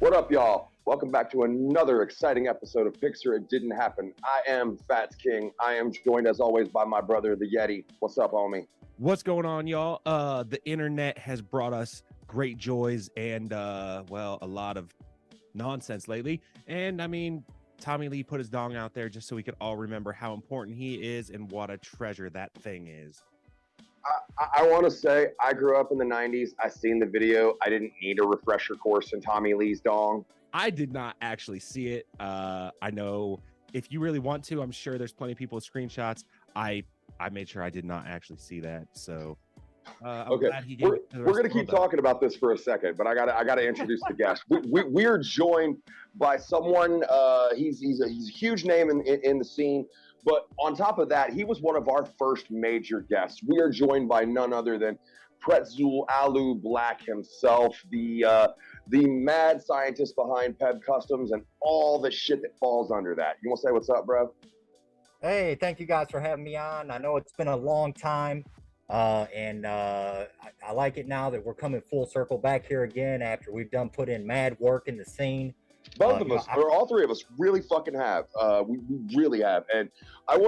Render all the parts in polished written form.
What up, y'all? Welcome back to another exciting episode of Pics or It Didn't Happen. I am Fats King. I am joined, as always, by my brother, the Yeti. What's up, homie? What's going on, y'all? The internet has brought us great joys and, a lot of nonsense lately. And, I mean, Tommy Lee put his dong out there just so we could all remember how important he is and what a treasure that thing is. I want to say I grew up in the 90s. I seen the video. I didn't need a refresher course in Tommy Lee's dong. I did not actually see it. I know if you really want to, I'm sure there's plenty of people with screenshots. I made sure I did not actually see that. So okay, we're gonna keep talking about this for a second, but I gotta introduce the guest. We are joined by someone. He's a huge name in the scene. But on top of that, he was one of our first major guests. We are joined by none other than Pretxul Alu Black himself, the mad scientist behind Peb Customs and all the shit that falls under that. You want to say what's up, bro? Hey, thank you guys for having me on. I know it's been a long time, and I like it now that we're coming full circle back here again after we've put in mad work in the scene. Both of us, or all three of us, really fucking have. We really have, and I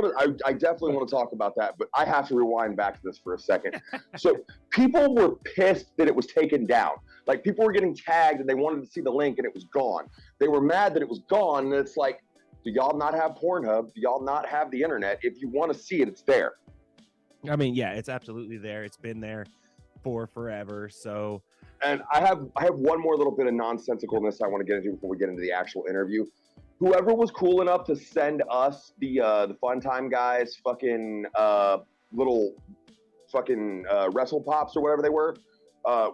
definitely want to talk about that. But I have to rewind back to this for a second. So people were pissed that it was taken down. Like people were getting tagged and they wanted to see the link and it was gone. They were mad that it was gone, and it's like, do y'all not have Pornhub? Do y'all not have the internet? If you want to see it, it's there. I mean, yeah, it's absolutely there. It's been there for forever. So. And I have one more little bit of nonsensicalness I want to get into before we get into the actual interview. Whoever was cool enough to send us the Fun Time Guys fucking little fucking wrestle pops or whatever they were,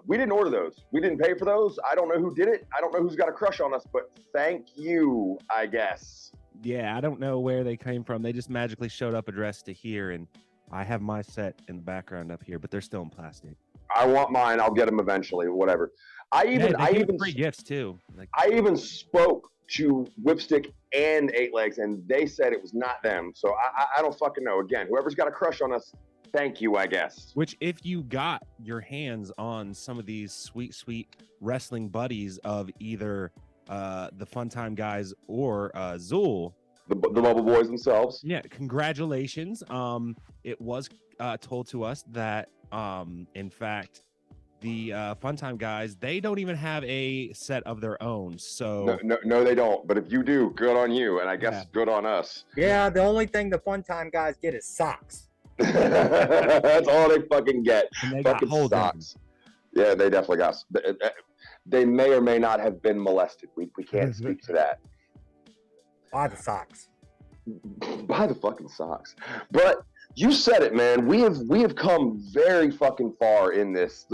we didn't order those. We didn't pay for those. I don't know who did it. I don't know who's got a crush on us, but thank you, I guess. Yeah, I don't know where they came from. They just magically showed up addressed to here, and I have my set in the background up here, but they're still in plastic. I want mine. I'll get them eventually. Whatever. I even free gifts too. I even spoke to Whipstick and Eight Legs, and they said it was not them. So I don't fucking know. Again, whoever's got a crush on us, thank you, I guess. Which, if you got your hands on some of these sweet wrestling buddies of either the Fun Time Guys or Zool, the Bubble Boys themselves. Yeah, congratulations. It was told to us that in fact the Fun Time Guys, they don't even have a set of their own. So no, they don't. But if you do, good on you, and I guess good on us. Yeah, the only thing the Fun Time Guys get is socks. That's all they fucking get. Fucking socks. Yeah, they definitely got. They may or may not have been molested. We can't speak to that. Buy the socks. Buy the fucking socks. But you said it, man. We have come very fucking far in this.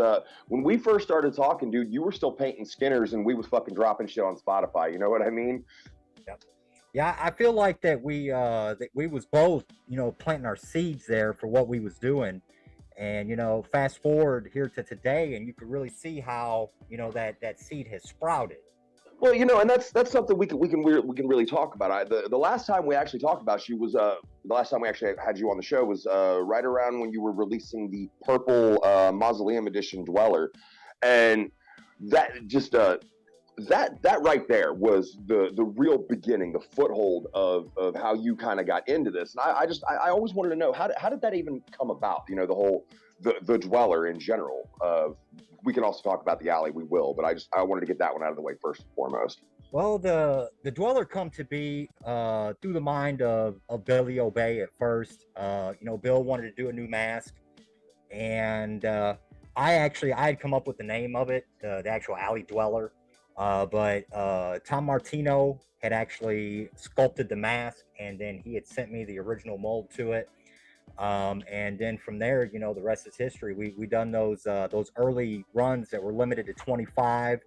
When we first started talking, dude, you were still painting Skinners, and we was fucking dropping shit on Spotify. You know what I mean? Yep. Yeah, I feel like that we was both, planting our seeds there for what we was doing, and fast forward here to today, and you can really see how that seed has sprouted. Well, and that's something we can really talk about. The last time we actually talked about you was the last time we actually had you on the show was right around when you were releasing the purple Mausoleum Edition Dweller, and that just that right there was the real beginning, the foothold of how you kind of got into this. And I always wanted to know how did that even come about? The whole the Dweller in general. We can also talk about the Alley. We will, but I wanted to get that one out of the way first and foremost. Well, the Dweller come to be through the mind of Billy Obey at first. Bill wanted to do a new mask, and I had come up with the name of it, the actual Alley Dweller. But Tom Martino had actually sculpted the mask, and then he had sent me the original mold to it. And then from there, the rest is history. We done those early runs that were limited to 25.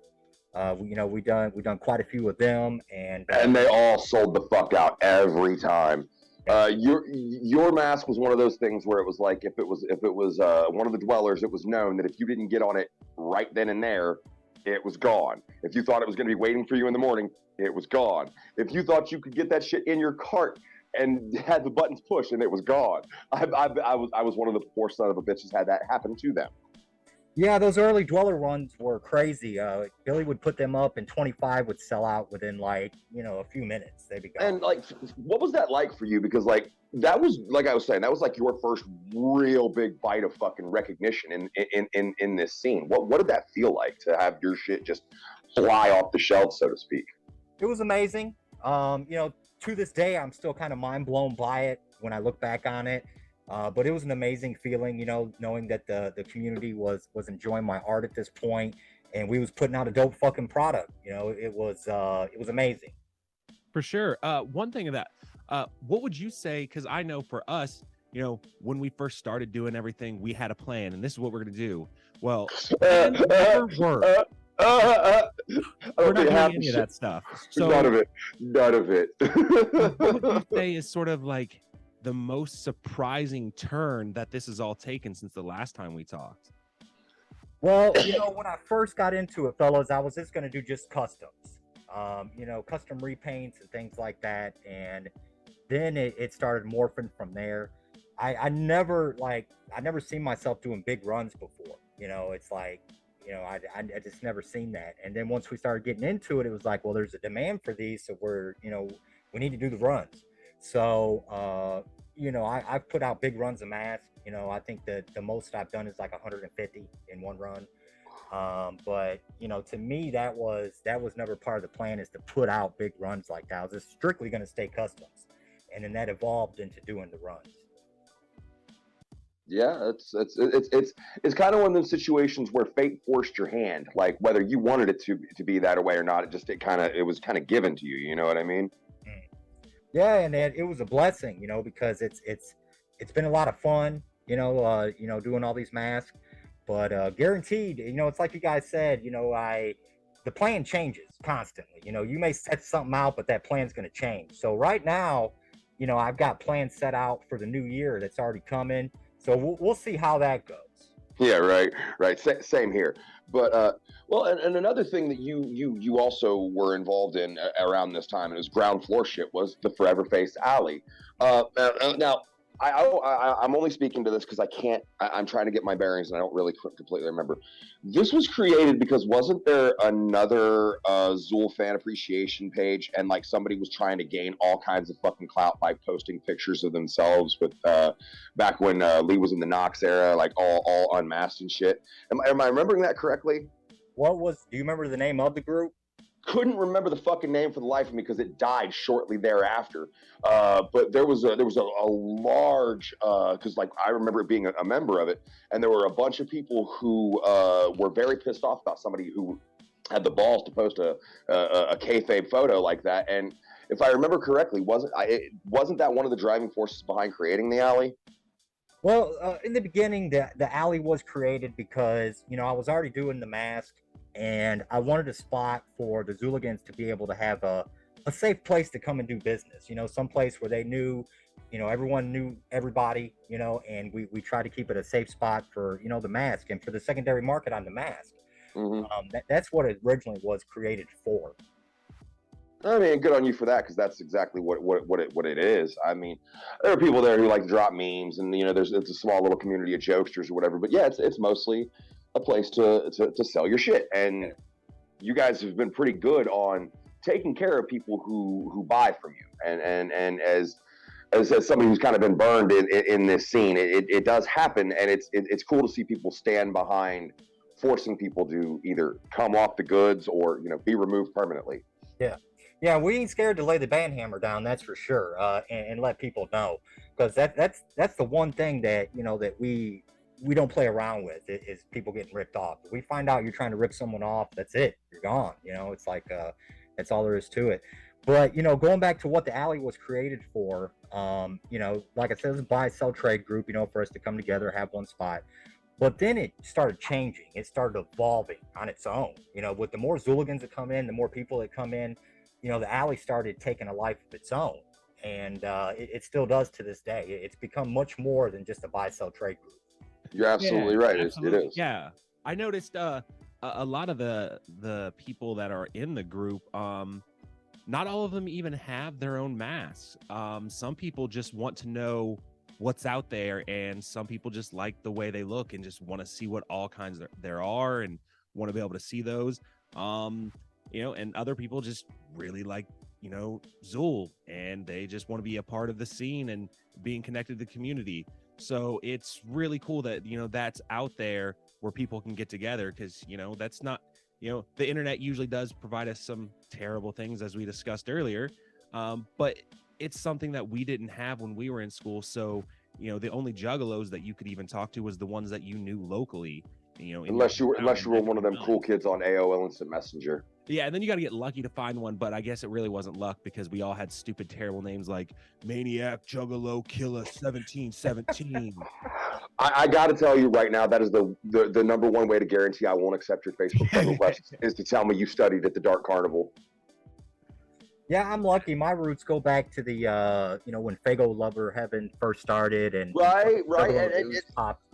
We done quite a few of them, and they all sold the fuck out every time. Your mask was one of those things where it was like if it was one of the Dwellers, it was known that if you didn't get on it right then and there, it was gone. If you thought it was going to be waiting for you in the morning, it was gone. If you thought you could get that shit in your cart and had the buttons pushed and it was gone, I was one of the poor son of a bitches had that happen to them. Yeah, those early dweller runs were crazy. Billy would put them up, and 25 would sell out within like a few minutes. They'd be gone. And like, what was that like for you? Because like that was like I was saying, that was like your first real big bite of fucking recognition in this scene. What did that feel like to have your shit just fly off the shelves, so to speak? It was amazing. To this day, I'm still kind of mind blown by it when I look back on it. But it was an amazing feeling, knowing that the community was enjoying my art at this point, and we was putting out a dope fucking product. It was amazing. For sure. One thing of that, what would you say? Because I know for us, when we first started doing everything, we had a plan, and this is what we're gonna do. Well, plans never work. I We're don't not think doing half any the of shit. that stuff. So, None of it. what would you say is sort of like the most surprising turn that this has all taken since the last time we talked? Well, when I first got into it, fellas, I was just gonna do just customs, custom repaints and things like that, and then it started morphing from there. I never seen myself doing big runs before. It's like, I just never seen that. And then once we started getting into it, it was like, well, there's a demand for these, so we need to do the runs. So, I've put out big runs of masks. I think that the most I've done is like 150 in one run. But to me, that was never part of the plan, is to put out big runs like that. I was just strictly going to stay customs, and then that evolved into doing the runs. Yeah, it's kind of one of those situations where fate forced your hand, like whether you wanted it to be that way or not. It was kind of given to you. You know what I mean? Yeah, and it was a blessing, because it's been a lot of fun, doing all these masks. But guaranteed, it's like you guys said, the plan changes constantly. You may set something out, but that plan's going to change. So right now, I've got plans set out for the new year that's already coming. So we'll see how that goes. Yeah, right. Same here. But well, and another thing that you also were involved in around this time, and it was ground floor shit, was the Forever Face Alley. Now, I'm only speaking to this because I'm trying to get my bearings, and I don't really completely remember. This was created because wasn't there another Zool fan appreciation page, and like somebody was trying to gain all kinds of fucking clout by posting pictures of themselves with back when Lee was in the Knox era, like all unmasked and shit. Am I remembering that correctly? Do you remember the name of the group? Couldn't remember the fucking name for the life of me because it died shortly thereafter. But there was a large because like I remember it being a member of it, and there were a bunch of people who were very pissed off about somebody who had the balls to post a kayfabe photo like that. And if I remember correctly, wasn't that one of the driving forces behind creating the alley? Well, in the beginning, the alley was created because I was already doing the mask, and I wanted a spot for the Zooligans to be able to have a safe place to come and do business. Some place where they knew, everyone knew everybody. And we try to keep it a safe spot for the mask and for the secondary market on the mask. Mm-hmm. That's what it originally was created for. I mean, good on you for that, because that's exactly what it is. I mean, there are people there who like to drop memes, and it's a small little community of jokesters or whatever. But yeah, it's mostly a place to sell your shit, and you guys have been pretty good on taking care of people who buy from you, and as somebody who's kind of been burned in this scene, it does happen, and it's cool to see people stand behind forcing people to either come off the goods or be removed permanently. Yeah, we ain't scared to lay the band hammer down, that's for sure, and let people know, because that's the one thing that that we don't play around with, is people getting ripped off. If we find out you're trying to rip someone off, that's it, you're gone. It's like that's all there is to it. But going back to what the alley was created for, like I said, it was a buy sell trade group, for us to come together, have one spot. But then it started changing. It started evolving on its own. With the more Zooligans that come in, the more people that come in, the alley started taking a life of its own, and it still does to this day. It's become much more than just a buy-sell trade group. You're absolutely right. Absolutely. It is. Yeah, I noticed a lot of the people that are in the group. Not all of them even have their own masks. Some people just want to know what's out there, and some people just like the way they look and just want to see what all kinds there are and want to be able to see those. And other people just really like, Zool, and they just want to be a part of the scene and being connected to the community. So it's really cool that, that's out there where people can get together, because, that's not, the internet usually does provide us some terrible things, as we discussed earlier. But it's something that we didn't have when we were in school. So, the only juggalos that you could even talk to was the ones that you knew locally. Unless you were one of them cool kids on AOL Instant Messenger. Yeah, and then you got to get lucky to find one, but I guess it really wasn't luck, because we all had stupid, terrible names like Maniac, Juggalo, Killer, 1717. I got to tell you right now, that is the number one way to guarantee I won't accept your Facebook friend request is to tell me you studied at the Dark Carnival. Yeah, I'm lucky. My roots go back to the when Fago Lover Heaven first started, and right, and popped.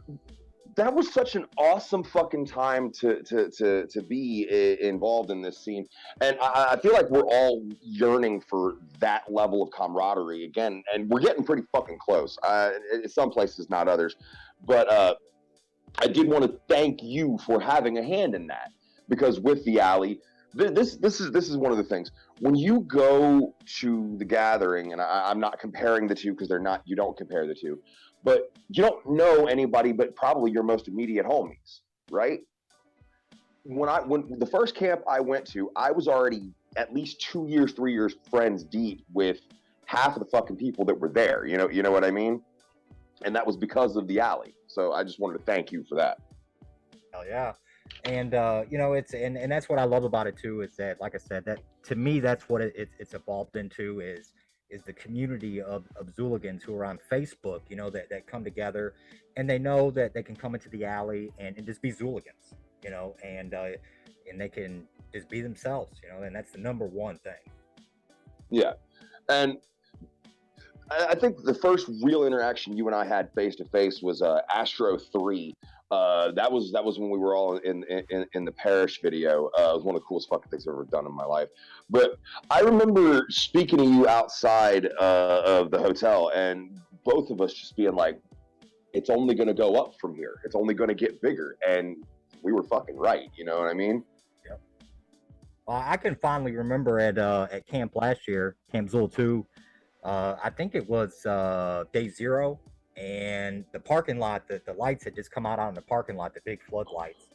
That was such an awesome fucking time to be involved in this scene. And I feel like we're all yearning for that level of camaraderie again. And we're getting pretty fucking close. In some places, not others. But I did want to thank you for having a hand in that. Because with the alley, this is one of the things. When you go to the gathering, and I'm not comparing the two, because they're not, you don't compare the two. But you don't know anybody but probably your most immediate homies, right? When the first camp I went to, I was already at least 2 years, 3 years friends deep with half of the fucking people that were there. You know what I mean? And that was because of the alley. So I just wanted to thank you for that. Hell yeah. And it's and that's what I love about it too, is that, like I said, that to me that's what it's evolved into, is the community of Zooligans who are on Facebook, that come together, and they know that they can come into the alley and just be Zooligans, and they can just be themselves, and that's the number one thing. Yeah. And I think the first real interaction you and I had face to face was Astro 3. That was when we were all in the parish video. It was one of the coolest fucking things I've ever done in my life. But I remember speaking to you outside of the hotel, and both of us just being like, it's only going to go up from here. It's only going to get bigger. And we were fucking right. You know what I mean? Yep. I can fondly remember at camp last year, Camp Zool 2, I think it was day 0. And the parking lot, the lights had just come out on the parking lot, the big floodlights.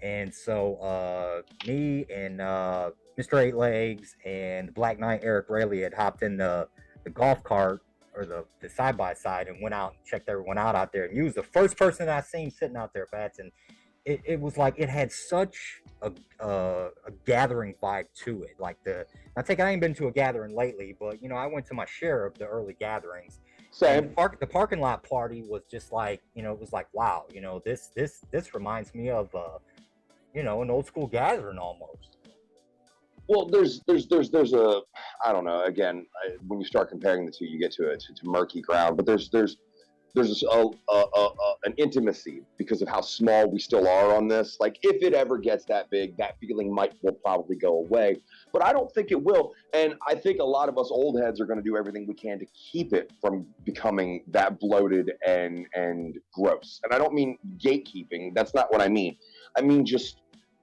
And so me and Mr. Eight Legs and the Black Knight Eric Rayleigh had hopped in the golf cart, or the side-by-side, and went out and checked everyone out there. And you was the first person I seen sitting out there, Fats. And it was like, it had such a gathering vibe to it. Like I ain't been to a gathering lately, but I went to my share of the early gatherings. Same. The parking lot party was just like, it was like, wow, this reminds me of an old school gathering almost. Well, there's a, I don't know, again, when you start comparing the two, you get to murky ground, but there's an intimacy because of how small we still are on this. Like, if it ever gets that big, that feeling will probably go away, but I don't think it will. And I think a lot of us old heads are going to do everything we can to keep it from becoming that bloated and gross. And I don't mean gatekeeping. That's not what I mean. I mean just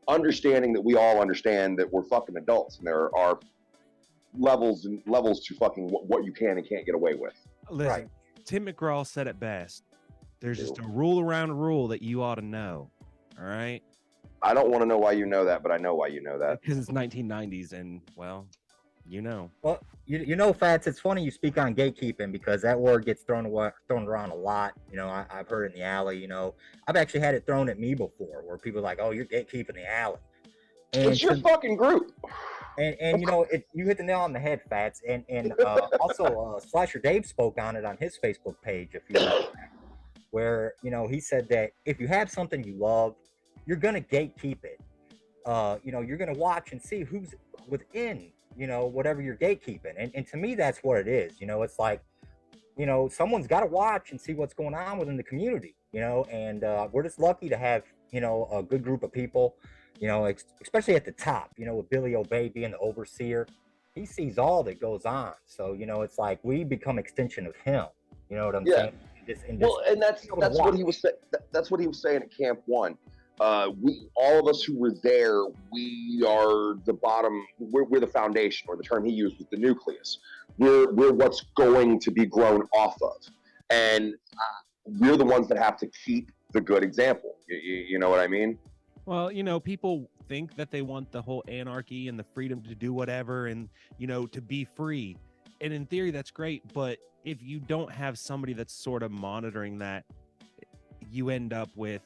understanding that we all understand that we're fucking adults, and there are levels to fucking what you can and can't get away with. Listen, right. Tim McGraw said it best. There's just a rule around a rule that you ought to know. All right. I don't want to know why you know that, but I know why you know that. Because it's 1990s, and well, Well, Fats, it's funny you speak on gatekeeping, because that word gets thrown around a lot. I've heard it in the alley. I've actually had it thrown at me before, where people are like, "Oh, you're gatekeeping the alley." And it's your fucking group. And you hit the nail on the head, Fats. And also Slasher Dave spoke on it on his Facebook page a few months back, where he said that if you have something you love, you're gonna gatekeep it. You're gonna watch and see who's within whatever you're gatekeeping. And to me, that's what it is. It's like, someone's got to watch and see what's going on within the community. And we're just lucky to have a good group of people. Especially at the top, with Billy O'Bay being the overseer, he sees all that goes on. So, it's like we become extension of him. You know what I'm saying? Well, and that's what he was that's what he was saying at Camp One. We all of us who were there, we are the bottom. We're the foundation, or the term he used was the nucleus. We're what's going to be grown off of, and we're the ones that have to keep the good example. You know what I mean? Well, people think that they want the whole anarchy and the freedom to do whatever and, to be free. And in theory, that's great. But if you don't have somebody that's sort of monitoring that, you end up with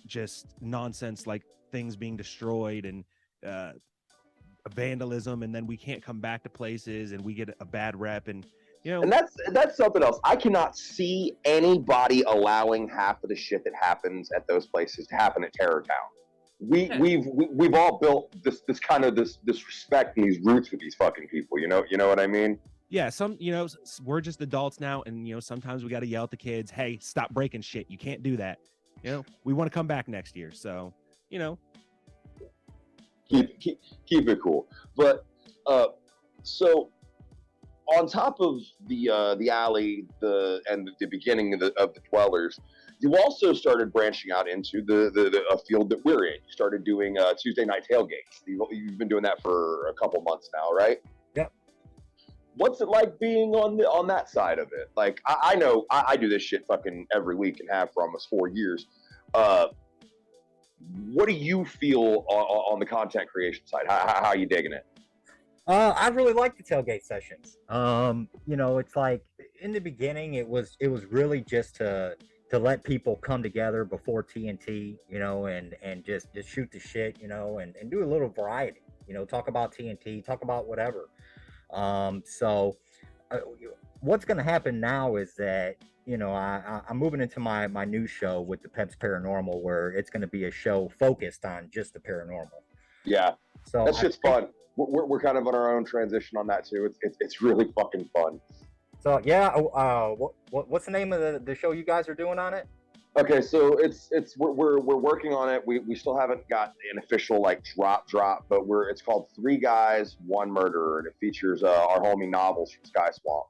just nonsense like things being destroyed and vandalism. And then we can't come back to places and we get a bad rep. And, and that's something else. I cannot see anybody allowing half of the shit that happens at those places to happen at Terror Town. We've all built this kind of this respect and these roots with these fucking people. You know what I mean? Yeah. We're just adults now, and sometimes we got to yell at the kids. Hey, stop breaking shit. You can't do that. We want to come back next year, so keep it cool. But so. On top of the alley, and the beginning of the dwellers, you also started branching out into the field that we're in. You started doing Tuesday night tailgates. You've been doing that for a couple months now, right? Yep. What's it like being on that side of it? Like I know I do this shit fucking every week and have for almost 4 years. What do you feel on the content creation side? How are you digging it? I really like the tailgate sessions. It's like in the beginning, it was really just to let people come together before TNT, and just shoot the shit, and do a little variety, talk about TNT, talk about whatever. What's going to happen now is that, I'm moving into my new show with the Peps Paranormal, where it's going to be a show focused on just the paranormal. Yeah. So that shit's fun. We're kind of on our own transition on that too. It's really fucking fun. So yeah, what's the name of the show you guys are doing on it? Okay, so we're working on it. We still haven't got an official like drop, but it's called 3 Guys, 1 Murderer, and it features our homie Novels from Sky Swamp.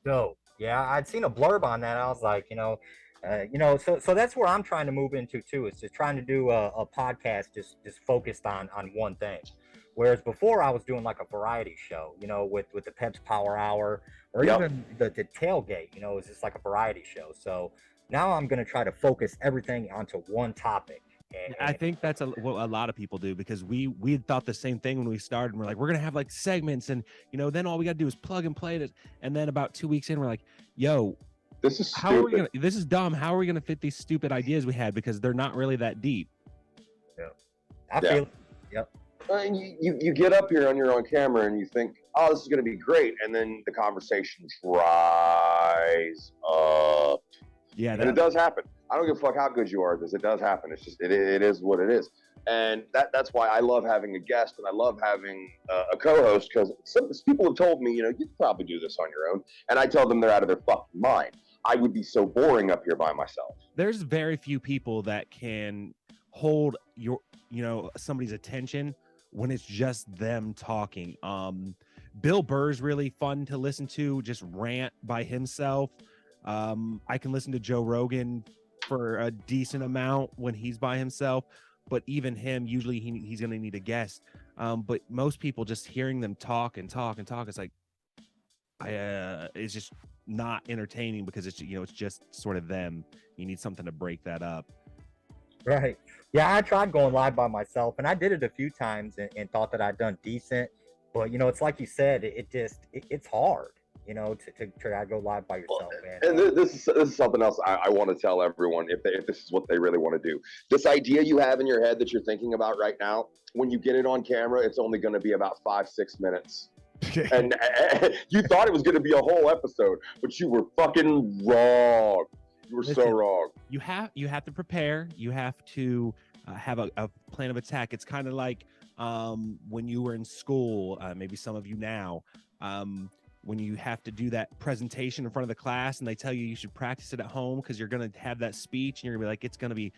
So yeah, I'd seen a blurb on that. I was like, so that's where I'm trying to move into too. Is just trying to do a podcast just focused on one thing. Whereas before I was doing like a variety show, with the Peps Power Hour or even the tailgate, it's just like a variety show. So now I'm going to try to focus everything onto one topic. And I think that's what a lot of people do, because we thought the same thing when we started. We're like, we're going to have like segments and, then all we got to do is plug and play it. And then about 2 weeks in, we're like, yo, this is stupid. This is dumb. How are we going to fit these stupid ideas we had? Because they're not really that deep. Yeah. I feel yep. You get up here on your own camera and you think, oh, this is going to be great. And then the conversation dries up. Yeah. And it does happen. I don't give a fuck how good you are at this. It does happen. It's just, it is what it is. And that's why I love having a guest and I love having a co-host, because some people have told me, you could probably do this on your own. And I tell them they're out of their fucking mind. I would be so boring up here by myself. There's very few people that can hold somebody's attention when it's just them talking. Bill Burr's really fun to listen to, just rant by himself. I can listen to Joe Rogan for a decent amount when he's by himself, but even him, usually he's going to need a guest. But most people, just hearing them talk, it's like, it's just not entertaining, because it's just sort of them. You need something to break that up. Right. Yeah, I tried going live by myself, and I did it a few times and thought that I'd done decent. But, it's like you said, it's hard, to try to go live by yourself. And this is something else I want to tell everyone, if this is what they really want to do. This idea you have in your head that you're thinking about right now, when you get it on camera, it's only going to be about 5-6 minutes. And you thought it was going to be a whole episode, but you were fucking wrong. You were so wrong. You have to prepare. You have to have a plan of attack. It's kind of like when you were in school, maybe some of you now, when you have to do that presentation in front of the class and they tell you should practice it at home because you're going to have that speech and you're going to be like, it's going to be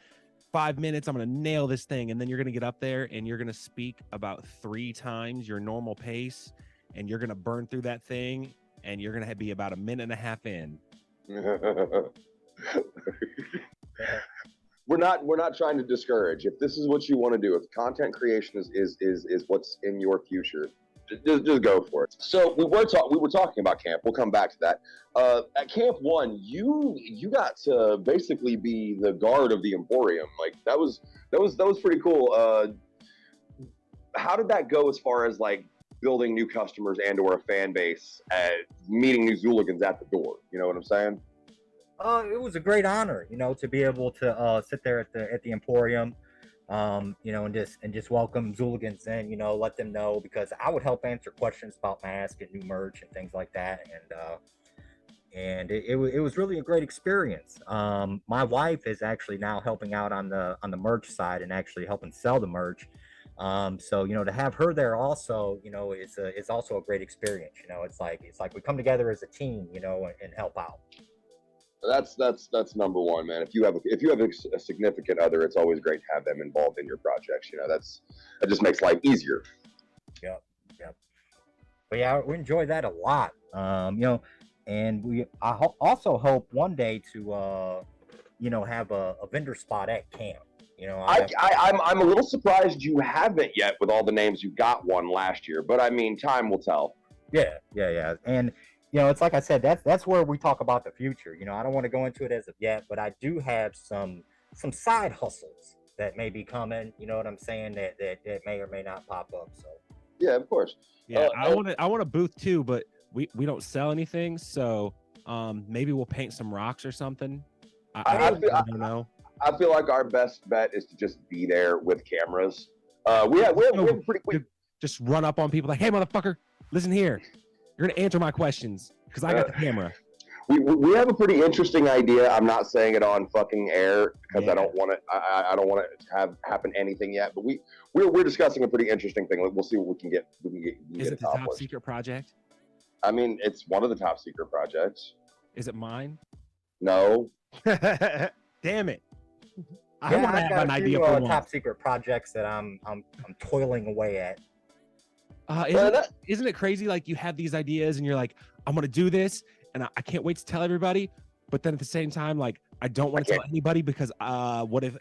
5 minutes. I'm going to nail this thing. And then you're going to get up there and you're going to speak about 3 times your normal pace, and you're going to burn through that thing, and you're going to be about a minute and a half in. We're not trying to discourage. If this is what you want to do, if content creation is what's in your future, just go for it. So we were talking about camp. We'll come back to that. At Camp 1, you got to basically be the guard of the Emporium. Like that was pretty cool. How did that go as far as like building new customers and or a fan base, meeting new Zooligans at the door? You know what I'm saying? It was a great honor, to be able to sit there at the Emporium, and just welcome Zooligans in, let them know, because I would help answer questions about masks and new merch and things like that, and it was really a great experience. My wife is actually now helping out on the merch side and actually helping sell the merch. So to have her there also, is also a great experience. It's like we come together as a team, and help out. That's number one, man. If you have a significant other, it's always great to have them involved in your projects. That just makes life easier. Yep. But yeah, we enjoy that a lot. And I also hope one day to have a vendor spot at camp. I'm a little surprised you haven't yet with all the names. You got one last year, but I mean, time will tell. Yeah. And it's like I said, that's where we talk about the future. I don't want to go into it as of yet, but I do have some side hustles that may be coming. You know what I'm saying? That may or may not pop up. So yeah, of course. Yeah, I want a booth too, but we don't sell anything, so maybe we'll paint some rocks or something. I don't know. I feel like our best bet is to just be there with cameras. We have pretty quick. Just run up on people like, "Hey, motherfucker, listen here. You're gonna answer my questions because I got the camera." We have a pretty interesting idea. I'm not saying it on fucking air because I don't want it. I don't want it to have happen anything yet. But we're discussing a pretty interesting thing. We'll see what we can get. Is it the top secret project? I mean, it's one of the top secret projects. Is it mine? No. Damn it. I want to have an idea for one. Top secret projects that I'm toiling away at. Isn't it crazy? Like you have these ideas and you're like, I'm going to do this and I can't wait to tell everybody. But then at the same time, like, I don't want to tell anybody because what if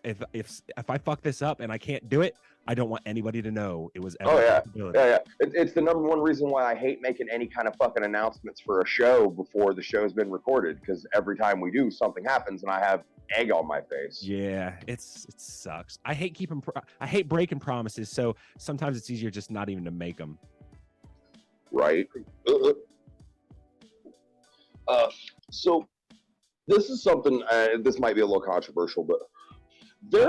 I fuck this up and I can't do it? I don't want anybody to know it was ever a possibility. Yeah. It's the number one reason why I hate making any kind of fucking announcements for a show before the show's been recorded, because every time we do, something happens and I have egg on my face. Yeah, it sucks. I hate breaking promises, so sometimes it's easier just not even to make them. Right. So this is something. This might be a little controversial, but there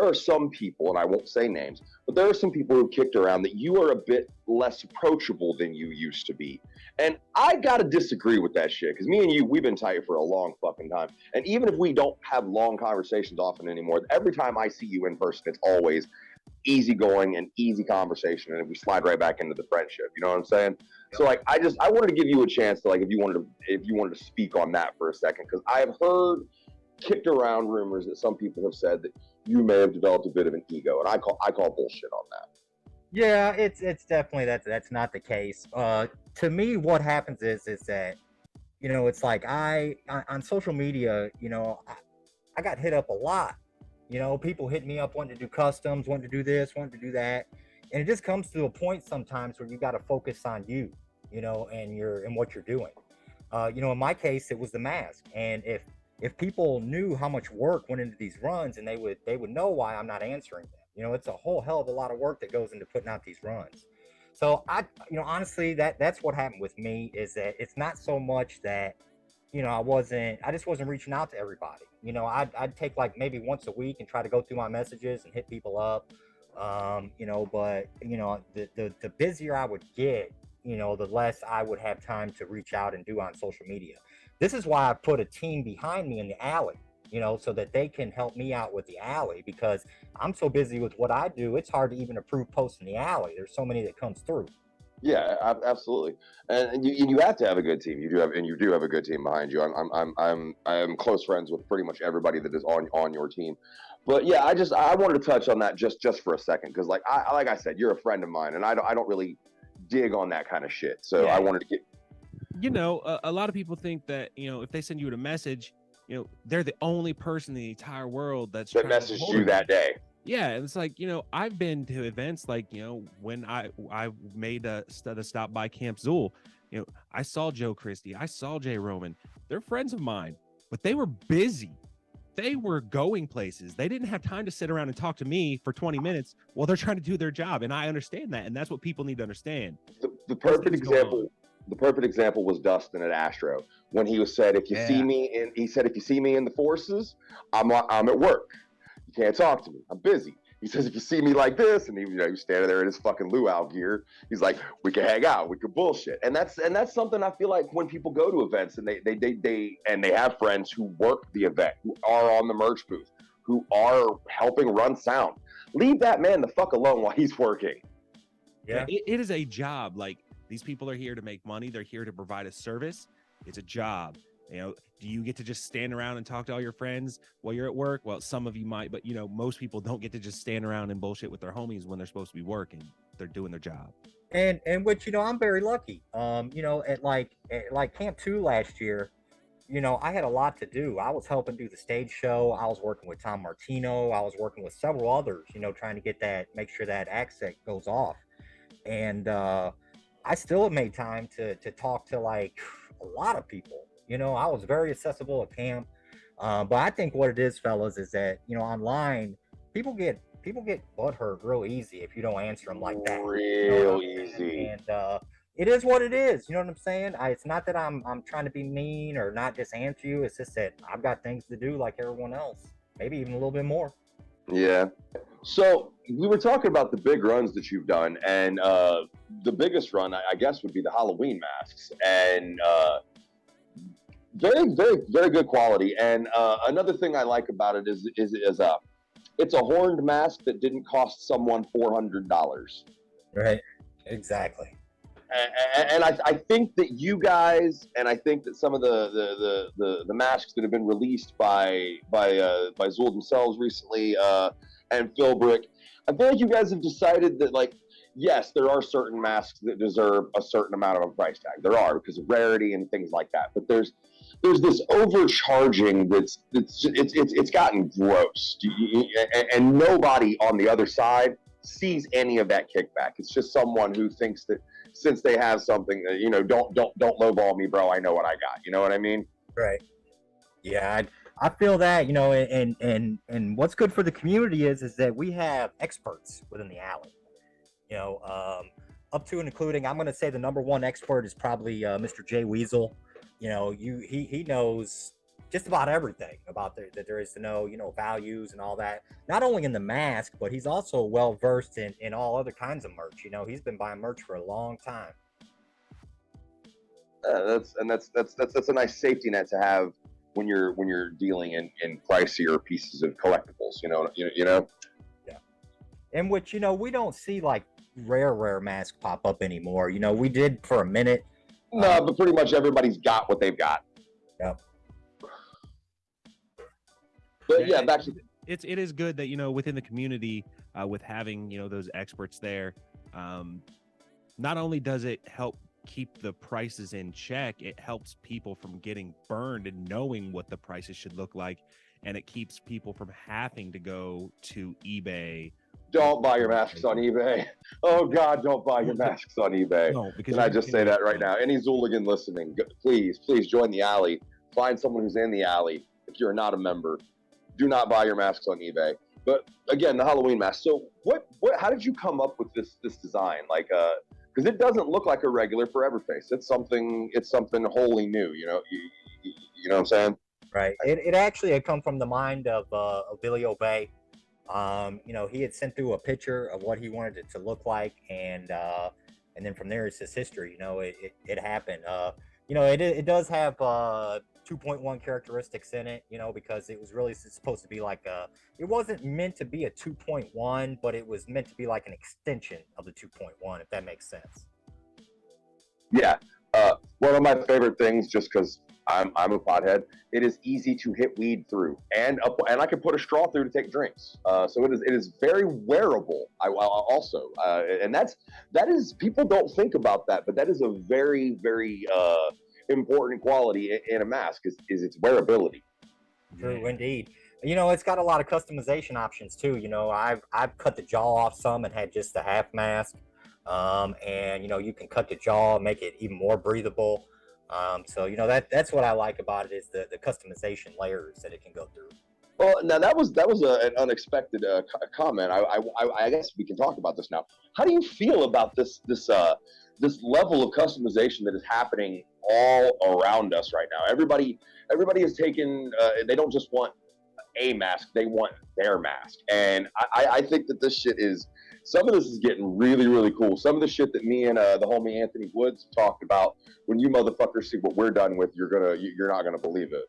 are some people, and I won't say names, but there are some people who kicked around that you are a bit less approachable than you used to be. And I gotta disagree with that shit, because me and you, we've been tight for a long fucking time. And even if we don't have long conversations often anymore, every time I see you in person, it's always easygoing and easy conversation, and we slide right back into the friendship. You know what I'm saying? So like, I wanted to give you a chance to, like, if you wanted to speak on that for a second, because I have heard kicked around rumors that some people have said that you may have developed a bit of an ego, and I call bullshit on that. Yeah, it's definitely that's not the case. To me, what happens is that, it's like on social media, I got hit up a lot. People hit me up wanting to do customs, wanting to do this, wanting to do that, and it just comes to a point sometimes where you got to focus on you, and what you're doing. In my case, it was the mask, and if people knew how much work went into these runs, and they would know why I'm not answering them. It's a whole hell of a lot of work that goes into putting out these runs. So honestly, that's what happened with me, is that it's not so much that, I just wasn't reaching out to everybody. I'd take like maybe once a week and try to go through my messages and hit people up. But the busier I would get, the less I would have time to reach out and do on social media. This is why I put a team behind me in the alley, so that they can help me out with the alley, because I'm so busy with what I do, it's hard to even approve posts in the alley. There's so many that comes through. Yeah, absolutely. And you have to have a good team. You do have a good team behind you. I'm close friends with pretty much everybody that is on your team. But yeah, I wanted to touch on that just for a second, because like I said, you're a friend of mine, and I don't really dig on that kind of shit. So yeah. I wanted to you know, a lot of people think that, you know, if they send you a message, you know, they're the only person in the entire world that's That trying to get messaged hold you of that day. Yeah, and it's like, you know, I've been to events like, you know, when I made the stop by Camp Zool, you know, I saw Joe Christie, I saw Jay Roman. They're friends of mine, but they were busy. They were going places. They didn't have time to sit around and talk to me for 20 minutes while they're trying to do their job. And I understand that. And that's what people need to understand. The perfect example. The perfect example was Dustin at Astro when he said, "If you see me in," he said, "If you see me in the forces, I'm at work. You can't talk to me. I'm busy." He says, "If you see me like this," and he's standing there in his fucking luau gear. He's like, "We can hang out. We can bullshit." And that's something I feel like when people go to events and they have friends who work the event, who are on the merch booth, who are helping run sound. Leave that man the fuck alone while he's working. Yeah, it is a job. Like, these people are here to make money. They're here to provide a service. It's a job. You know, do you get to just stand around and talk to all your friends while you're at work? Well, some of you might, but you know, most people don't get to just stand around and bullshit with their homies when they're supposed to be working. They're doing their job. And which, you know, I'm very lucky. You know, at Camp 2 last year, you know, I had a lot to do. I was helping do the stage show. I was working with Tom Martino. I was working with several others, you know, trying to make sure that accent goes off. And I still have made time to talk to like a lot of people. You know, I was very accessible at camp. But I think what it is, fellas, is that, you know, online people get butthurt real easy if you don't answer them like that. Real easy. And it is what it is. You know what I'm saying? It's not that I'm trying to be mean or not just answer you. It's just that I've got things to do like everyone else. Maybe even a little bit more. Yeah. So we were talking about the big runs that you've done, and the biggest run, I guess, would be the Halloween masks, and very, very, very good quality. And another thing I like about it is it's a horned mask that didn't cost someone $400. Right. Exactly. And I think that you guys, and I think that some of the masks that have been released by Zool themselves recently, and Phil Brick, I feel like you guys have decided that, like, yes, there are certain masks that deserve a certain amount of a price tag. There are, because of rarity and things like that. But there's this overcharging it's gotten gross, and nobody on the other side sees any of that kickback. It's just someone who thinks that since they have something, you know, don't lowball me, bro. I know what I got. You know what I mean? Right. Yeah, I feel that, you know, and what's good for the community is that we have experts within the alley. You know, up to and including, I'm going to say the number one expert is probably Mr. Jay Weasel. You know, he knows just about everything about that there is to know, you know, values and all that. Not only in the mask, but he's also well versed in all other kinds of merch. You know, he's been buying merch for a long time. That's a nice safety net to have when you're dealing in pricier pieces of collectibles. You know. Yeah. And which, you know, we don't see like rare masks pop up anymore. You know, we did for a minute. No, but pretty much everybody's got what they've got. Yep. But yeah, back to it is good that, you know, within the community, with having, you know, those experts there, not only does it help keep the prices in check, it helps people from getting burned and knowing what the prices should look like, and it keeps people from having to go to eBay. Don't buy your masks on eBay. Oh God, don't buy your masks on eBay. No, because can I just say that right now? Any Zooligan listening, please join the alley. Find someone who's in the alley. If you're not a member, do not buy your masks on eBay. But again, the Halloween mask. So what? How did you come up with this design? Like, because it doesn't look like a regular Forever Face. It's something wholly new. You know, you know what I'm saying? Right. It actually had come from the mind of Billy Obey. You know, he had sent through a picture of what he wanted it to look like, and then from there it's his history. You know, it happened. You know, it does have 2.1 characteristics in it, you know, because it was really supposed to be like it wasn't meant to be a 2.1, but it was meant to be like an extension of the 2.1, if that makes sense. Yeah. One of my favorite things, just because I'm a pothead, it is easy to hit weed through, and I can put a straw through to take drinks. So it is very wearable. Also, and that is people don't think about that, but that is a very, very important quality in a mask is its wearability. True, indeed. It's got a lot of customization options too. I've cut the jaw off some and had just a half mask. And you can cut the jaw, make it even more breathable. So that's what I like about it is the customization layers that it can go through. Well, now that was an unexpected comment. I guess we can talk about this now. How do you feel about this level of customization that is happening all around us right now? Everybody is taken. They don't just want a mask; they want their mask. And I think that this shit is. Some of this is getting really, really cool. Some of the shit that me and the homie Anthony Woods talked about. When you motherfuckers see what we're done with, you're not gonna believe it.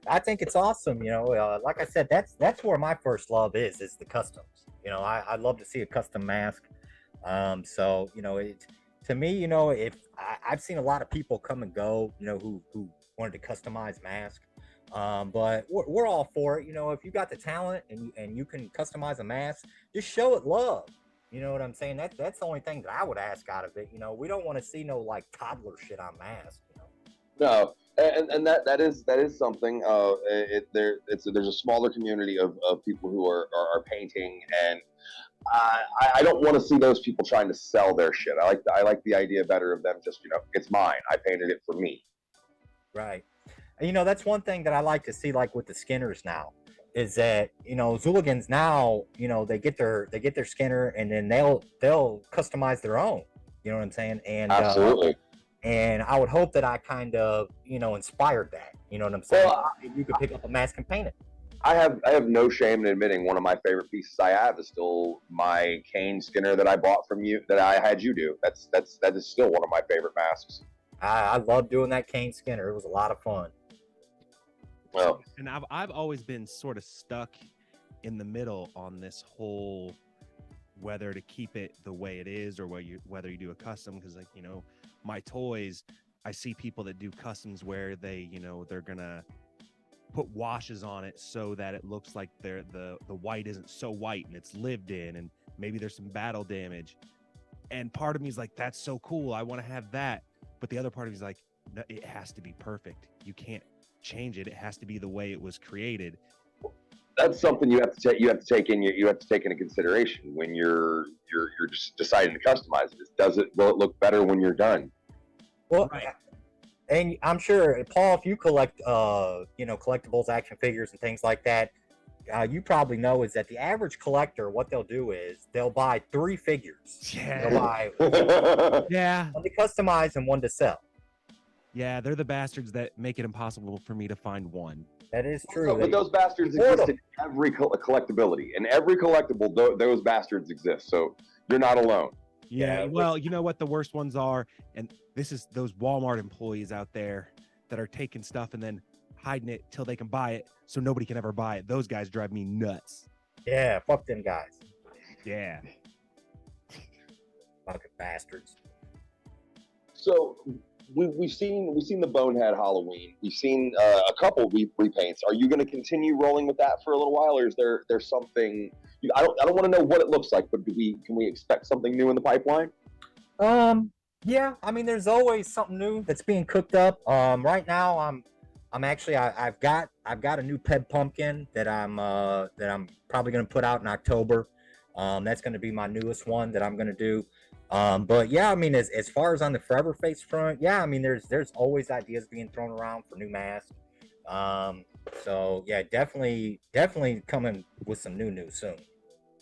I think it's awesome. Like I said, that's where my first love is the customs. I love to see a custom mask. So to me, if I've seen a lot of people come and go, who wanted to customize mask. But we're all for it. If you got the talent and you can customize a mask, just show it love. You know what I'm saying? That's the only thing that I would ask out of it. We don't want to see no like toddler shit on masks. No, and that is something. There's a smaller community of people who are painting, and I don't want to see those people trying to sell their shit. I like the idea better of them just it's mine. I painted it for me. Right. And, that's one thing that I like to see, like with the Skinners now, is that Zooligans now they get their Skinner and then they'll customize their own. You know what I'm saying? And absolutely. And I would hope that I kind of, inspired that. You know what I'm saying? Well, you could pick up a mask and paint it. I have no shame in admitting one of my favorite pieces I have is still my Kane Skinner that I bought from you, that I had you do. That is still one of my favorite masks. I love doing that Kane Skinner. It was a lot of fun. Well, and I've always been sort of stuck in the middle on this whole whether to keep it the way it is or whether you do a custom, because my toys, I see people that do customs where they, they're gonna put washes on it so that it looks like the white isn't so white and it's lived in, and maybe there's some battle damage. And part of me is like, that's so cool, I want to have that. But the other part of me is like, no, it has to be perfect. You can't change it. It has to be the way it was created. That's something you have to take into consideration when you're just deciding to customize it. Will it look better when you're done? Well, right. And I'm sure, Paul, if you collect collectibles, action figures and things like that, you probably know is that the average collector, what they'll do is they'll buy 3 figures. Yeah. They'll buy yeah. one to customize and one to sell. Yeah, they're the bastards that make it impossible for me to find one. That is true. But those bastards exist in every collectability. In every collectible, those bastards exist. So you're not alone. Yeah, well, you know what the worst ones are? And this is those Walmart employees out there that are taking stuff and then hiding it till they can buy it so nobody can ever buy it. Those guys drive me nuts. Yeah, fuck them guys. Yeah. Fucking bastards. So we've seen the Bonehead Halloween. We've seen a couple repaints. Are you going to continue rolling with that for a little while, or is there something? I don't want to know what it looks like, but can we expect something new in the pipeline? Yeah. I mean, there's always something new that's being cooked up. Right now, I'm actually I've got a new Ped Pumpkin that I'm probably going to put out in October. That's going to be my newest one that I'm going to do. But yeah, I mean, as far as on the Forever Face front, yeah, I mean, there's always ideas being thrown around for new masks. So yeah, definitely coming with some new news soon.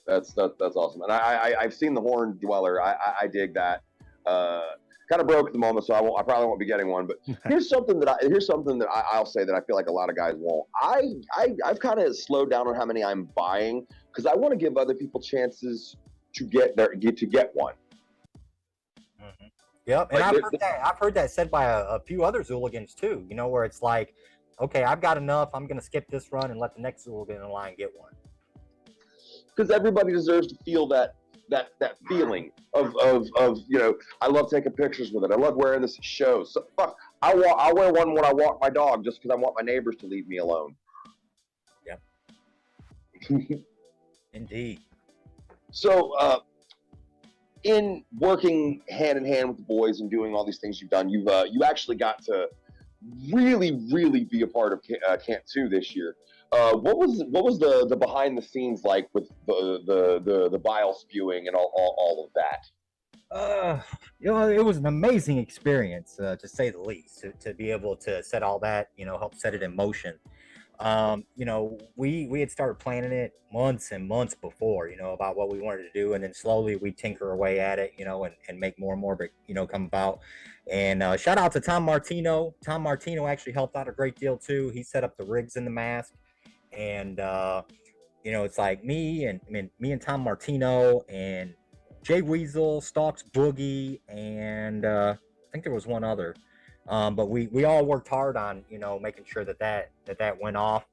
That's awesome, and I've seen the Horn Dweller. I dig that. Kind of broke at the moment, so I probably won't be getting one. But here's something that I'll say that I feel like a lot of guys won't. I've kind of slowed down on how many I'm buying because I want to give other people chances to get one. Mm-hmm. Yep, and I've heard that said by a few other Zooligans too. Where it's like, okay, I've got enough. I'm gonna skip this run and let the next Zooligan in line get one. Because everybody deserves to feel that feeling of I love taking pictures with it. I love wearing this at shows. So fuck, I'll wear one when I walk my dog just because I want my neighbors to leave me alone. Yep. Indeed. So in working hand in hand with the boys and doing all these things you've done, you actually got to really be a part of Camp 2 this year. What was the behind the scenes like with the bile spewing and all of that? It was an amazing experience, to say the least, to be able to set all that, help set it in motion. We had started planning it months and months before, about what we wanted to do, and then slowly we tinker away at it, and make more and more, but come about. And shout out to Tom Martino. Tom Martino actually helped out a great deal too. He set up the rigs in the mask, and it's like me and Tom Martino and Jay Weasel, Stalks Boogie, and I think there was one other. But we all worked hard on, making sure that went off.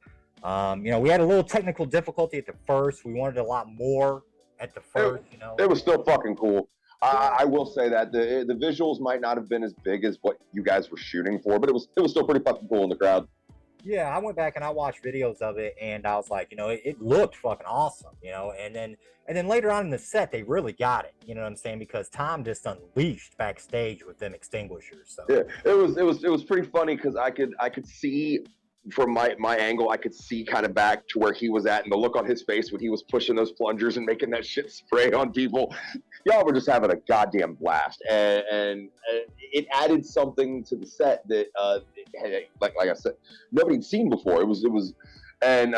We had a little technical difficulty at the first. We wanted a lot more at the first, It was still fucking cool. I will say that the visuals might not have been as big as what you guys were shooting for, but it was still pretty fucking cool in the crowd. Yeah, I went back and I watched videos of it, and I was like, it looked fucking awesome, and then later on in the set, they really got it, you know what I'm saying? Because Tom just unleashed backstage with them extinguishers. So yeah, it was pretty funny because I could see from my angle, I could see kind of back to where he was at, and the look on his face when he was pushing those plungers and making that shit spray on people. Y'all were just having a goddamn blast, and it added something to the set that like I said, nobody'd seen before. It was and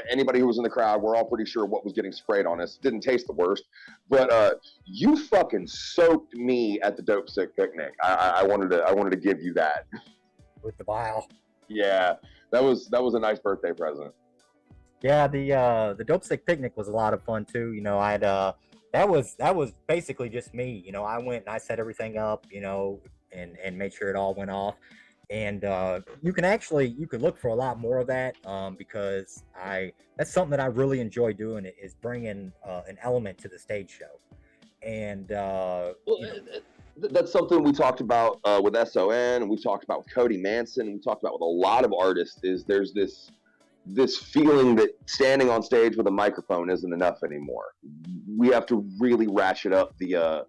anybody who was in the crowd, we're all pretty sure what was getting sprayed on us. Didn't taste the worst, but you fucking soaked me at the Dope Sick picnic. I wanted to give you that with the bile. Yeah, that was a nice birthday present. Yeah, the Dope Sick picnic was a lot of fun too. That was basically just me. I went and I set everything up, and made sure it all went off. And you can look for a lot more of that, because that's something that I really enjoy doing, is bringing an element to the stage show. And that's something we talked about with SON, and we talked about with Cody Manson, and we talked about with a lot of artists. Is there's this feeling that standing on stage with a microphone isn't enough anymore. We have to really ratchet up the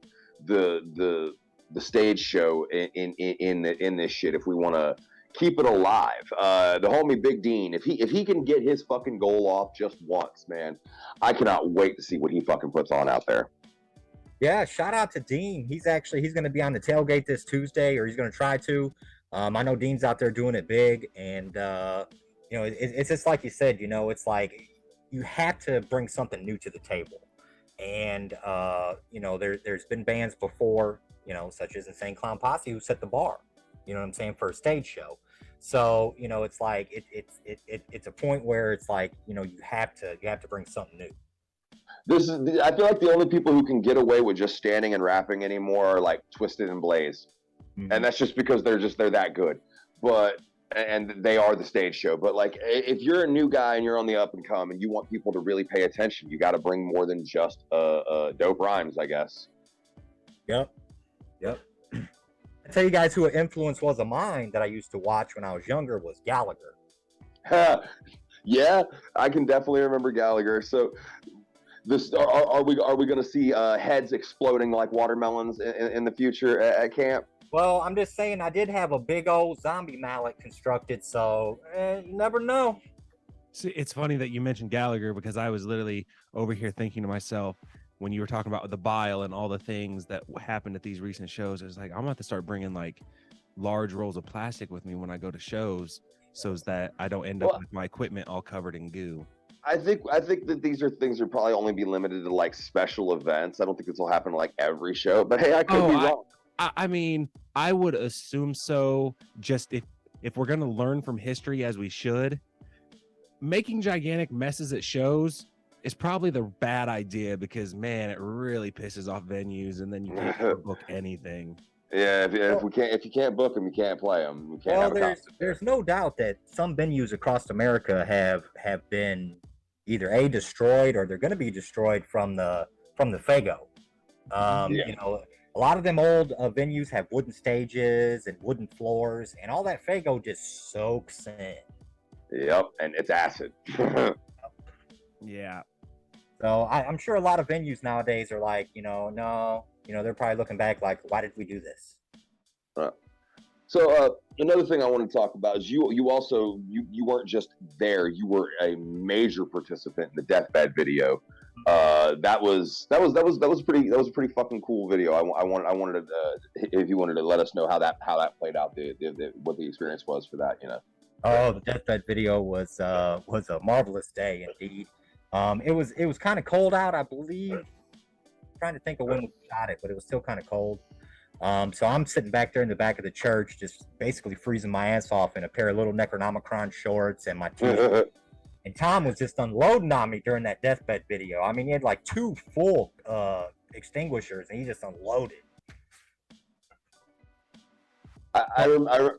stage show in this shit if we want to keep it alive. The homie Big Dean, if he can get his fucking goal off just once, man, I cannot wait to see what he fucking puts on out there. Yeah, shout out to Dean. He's going to be on the tailgate this Tuesday, or he's going to try to. I know Dean's out there doing it big, and it's just like you said. It's like you have to bring something new to the table, and there's been bands before, such as Insane Clown Posse, who set the bar. You know what I'm saying, for a stage show. So it's like it's a point where it's like you have to bring something new. I feel like the only people who can get away with just standing and rapping anymore are like Twisted and Blaze. Mm-hmm. And that's just because they're that good. And they are the stage show. But like, if you're a new guy and you're on the up and come and you want people to really pay attention, you got to bring more than just dope rhymes, I guess. Yep. I tell you guys who an influence was of mine that I used to watch when I was younger was Gallagher. Yeah, I can definitely remember Gallagher. So are we going to see heads exploding like watermelons in the future at camp? Well, I'm just saying, I did have a big old zombie mallet constructed, so you never know. See, it's funny that you mentioned Gallagher, because I was literally over here thinking to myself, when you were talking about the bile and all the things that happened at these recent shows, it's like, I'm going to have to start bringing like large rolls of plastic with me when I go to shows, so that I don't end up with my equipment all covered in goo. I think that these are things that probably only be limited to like special events. I don't think this will happen to like every show, but hey, I could be wrong. I mean, I would assume so. Just if we're going to learn from history, as we should, making gigantic messes at shows is probably the bad idea, because man, it really pisses off venues, and then you can't book anything. Yeah, if you can't book them, you can't play them. You can't there's no doubt that some venues across America have been either destroyed, or they're going to be destroyed from the Fago. A lot of them old venues have wooden stages and wooden floors, and all that Fago just soaks in. Yep, and it's acid. Yeah. So I'm sure a lot of venues nowadays are like, no, they're probably looking back like, why did we do this? So another thing I want to talk about is you also you weren't just there, you were a major participant in the deathbed video. That was a pretty fucking cool video. I wanted to if you wanted to let us know how that played out, what the experience was for that, Oh, the deathbed video was a marvelous day indeed. It was kind of cold out, I believe. I'm trying to think of when we shot it, but it was still kind of cold. So I'm sitting back there in the back of the church, just basically freezing my ass off in a pair of little Necronomicron shorts and my t-shirt. And Tom was just unloading on me during that deathbed video. I mean, he had like 2 full extinguishers, and he just unloaded. I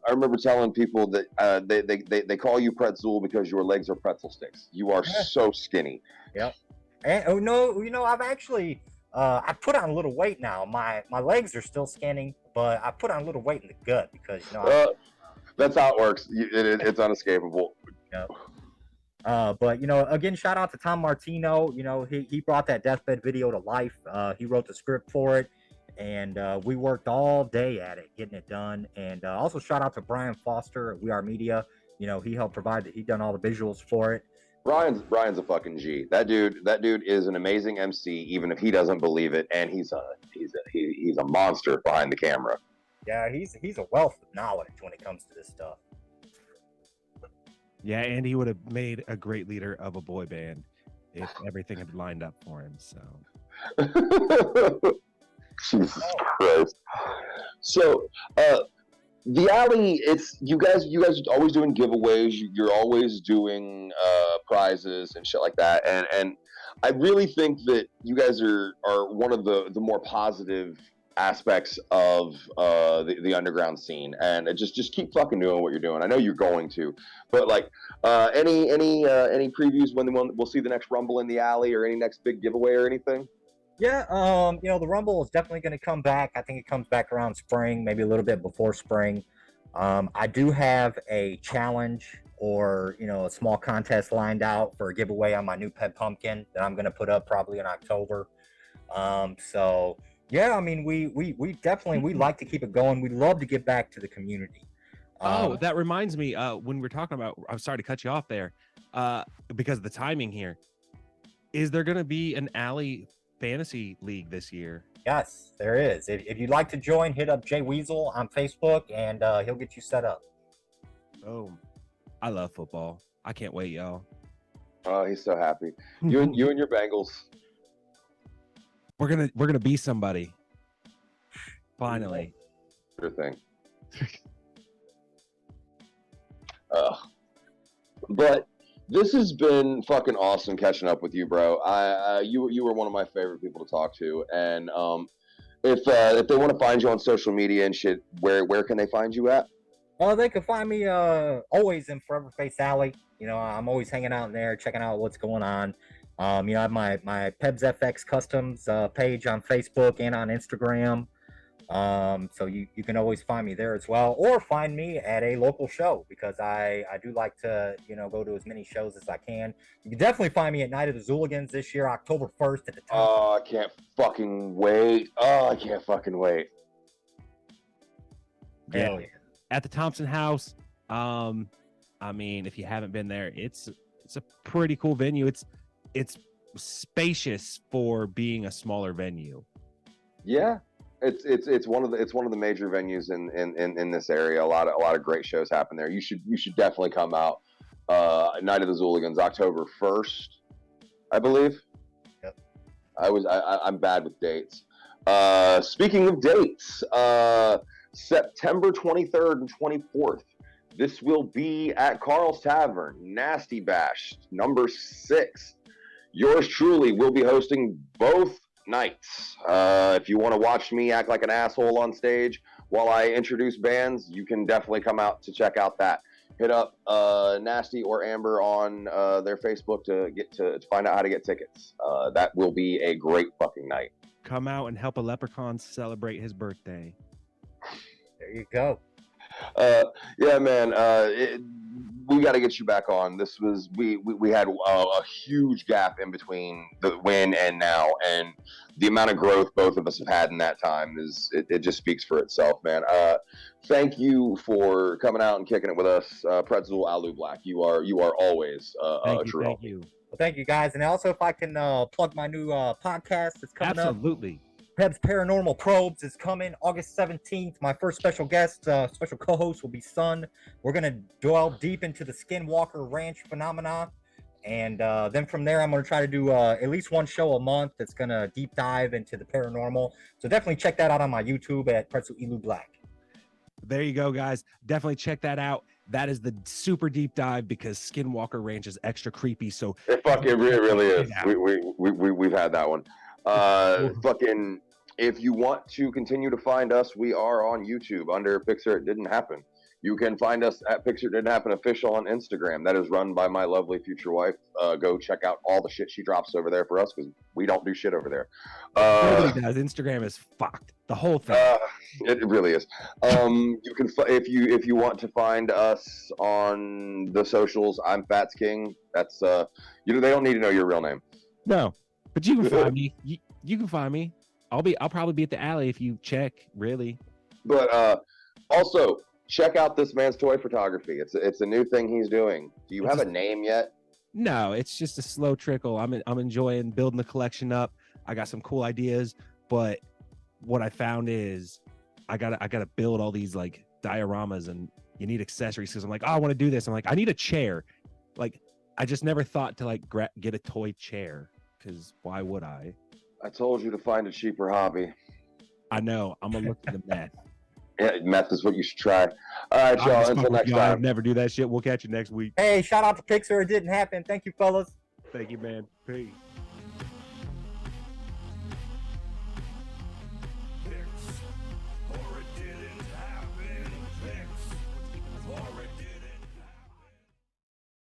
remember telling people that they call you Pretxul because your legs are pretzel sticks. You are so skinny. Yep. And oh no, I've actually I put on a little weight now. My legs are still skinny, but I put on a little weight in the gut because that's how it works. It's unescapable. Yep. But again, shout out to Tom Martino. He brought that deathbed video to life. He wrote the script for it, and we worked all day at it, getting it done. And also shout out to Brian Foster at We Are Media. He helped provide he done all the visuals for it. Brian's a fucking G. That dude is an amazing MC, even if he doesn't believe it, and he's a monster behind the camera. Yeah, he's a wealth of knowledge when it comes to this stuff. Yeah, and he would have made a great leader of a boy band if everything had lined up for him. So, Jesus Christ. So, the alley, it's you guys are always doing giveaways. You're always doing prizes and shit like that. And I really think that you guys are one of the more positive aspects of the underground scene, and just keep fucking doing what you're doing. I know you're going to, but like any previews when we'll see the next Rumble in the alley or any next big giveaway or anything? Yeah, the Rumble is definitely going to come back. I think it comes back around spring, maybe a little bit before spring. I do have a challenge or a small contest lined out for a giveaway on my new pet pumpkin that I'm going to put up probably in October. So yeah, I mean, we definitely we like to keep it going. We love to give back to the community. That reminds me. When we're talking about, I'm sorry to cut you off there, because of the timing here. Is there going to be an alley fantasy league this year? Yes, there is. If you'd like to join, hit up Jay Weasel on Facebook, and he'll get you set up. Oh, I love football. I can't wait, y'all. Oh, he's so happy. You and your Bengals. We're gonna be somebody. Finally. Sure thing. But this has been fucking awesome catching up with you, bro. You were one of my favorite people to talk to, and if they want to find you on social media and shit, where can they find you at? They can find me always in Forever Face Alley. I'm always hanging out in there, checking out what's going on. I have my Pebs FX Customs page on Facebook and on Instagram. So you can always find me there as well, or find me at a local show, because I do like to go to as many shows as I can. You can definitely find me at Night of the Zooligans this year, October 1st at the time. Oh, I can't fucking wait. Yeah. At the Thompson House. I mean, if you haven't been there, it's a pretty cool venue. It's spacious for being a smaller venue. Yeah. It's one of the major venues in this area. A lot of great shows happen there. You should definitely come out. Night of the Zooligans, October 1st, I believe. Yep. I'm bad with dates. Speaking of dates, September 23rd and 24th. This will be at Carl's Tavern, Nasty Bash, number 6. Yours truly will be hosting both nights. If you want to watch me act like an asshole on stage while I introduce bands, you can definitely come out to check out that. Hit up Nasty or Amber on their Facebook to find out how to get tickets. That will be a great fucking night. Come out and help a leprechaun celebrate his birthday. There you go. Yeah, man. we got to get you back on. This was we had a huge gap in between the when and now, and the amount of growth both of us have had in that time is it just speaks for itself, man. Thank you for coming out and kicking it with us, Pretxul, Alu Black. You are always a true. Thank you. Well, thank you guys, and also if I can plug my new podcast that's coming up. Absolutely. Peb's Paranormal Probes is coming August 17th. My first special guest, special co-host will be Sun. We're going to delve deep into the Skinwalker Ranch phenomena. And then from there, I'm going to try to do at least one show a month that's going to deep dive into the paranormal. So definitely check that out on my YouTube at Pretxul Elu Black. There you go, guys. Definitely check that out. That is the super deep dive because Skinwalker Ranch is extra creepy. So it really is. We've had that one. Fucking, if you want to continue to find us, we are on YouTube under Pics It Didn't Happen. You can find us at Pics It Didn't Happen official on Instagram. That is run by my lovely future wife. Go check out all the shit she drops over there for us because we don't do shit over there. Nobody does. Instagram is fucked. The whole thing. It really is. You can if you want to find us on the socials. I'm Fats King. That's they don't need to know your real name. No. But you can find me. You can find me. I'll probably be at the alley if you check, really. But also check out this man's toy photography. It's a new thing he's doing. Do you have a name yet? No, it's just a slow trickle. I'm enjoying building the collection up. I got some cool ideas, but what I found is I gotta build all these like dioramas, and you need accessories because I'm like, oh, I want to do this. I'm like, I need a chair. Like, I just never thought to like get a toy chair. Because why would I? I told you to find a cheaper hobby. I know. I'm going to look at the meth. Yeah, meth is what you should try. All right, y'all. Until next time. I'll never do that shit. We'll catch you next week. Hey, shout out to Pics It Didn't Happen. Thank you, fellas. Thank you, man. Peace.